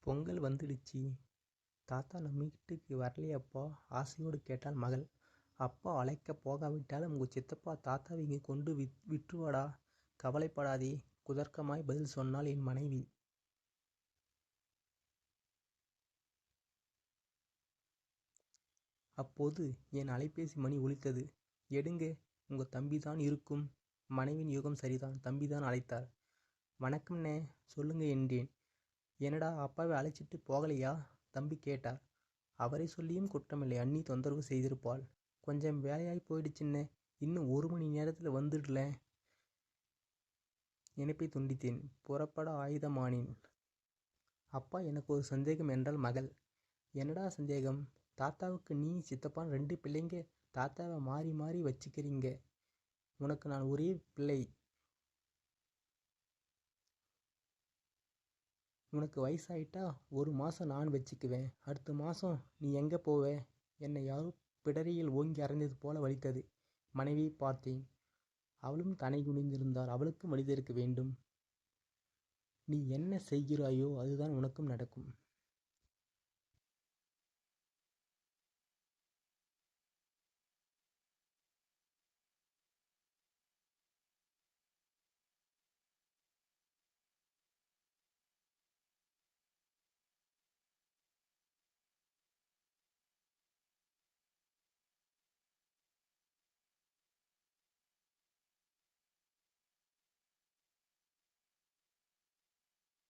பொங்கல் வந்துடுச்சு. தாத்தா நம்ம வீட்டுக்கு வரலையாப்பா? ஆசையோடு கேட்டாள் மகள். அப்பா அழைக்க போகாவிட்டாலும் உங்க சித்தப்பா தாத்தாவை இங்கே கொண்டு விட்டுருவாடா. கவலைப்படாதே, குதர்க்கமாய் பதில் சொன்னாள் என் மனைவி. அப்போது என் அலைபேசி மணி ஒலித்தது. எடுங்க, உங்க தம்பிதான் இருக்கும். மனைவியின் யூகம் சரிதான். தம்பிதான் அழைத்தார். வணக்கம்ண்ணே, சொல்லுங்க என்றேன். என்னடா, அப்பாவை அழைச்சிட்டு போகலையா? தம்பி கேட்டார். அவரை சொல்லியும் குற்றமில்லை, அண்ணி தொந்தரவு செய்திருப்பாள். கொஞ்சம் வேலையாய் போயிடுச்சுன்னு, இன்னும் 1 மணி நேரத்தில் வந்துடல. இணைப்பை துண்டித்தேன். புறப்பட ஆயுதமானேன். அப்பா, எனக்கு ஒரு சந்தேகம் என்றால் மகள். என்னடா சந்தேகம்? தாத்தாவுக்கு நீ சித்தப்பான் 2 பிள்ளைங்க. தாத்தாவை மாறி மாறி வச்சுக்கிறீங்க. உனக்கு நான் ஒரே பிள்ளை. உனக்கு வயசாயிட்டா 1 மாதம் நான் வச்சுக்குவேன். அடுத்த மாதம் நீ எங்கே போவ? என்னை யாரோ பிடரியில் ஓங்கி அரைந்தது போல வலித்தது. மனைவியை பார்த்தேன். அவளும் தலை குனிந்திருந்தாள். அவளுக்கும் வலித்திருக்க வேண்டும். நீ என்ன செய்கிறாயோ அதுதான் உனக்கும் நடக்கும்.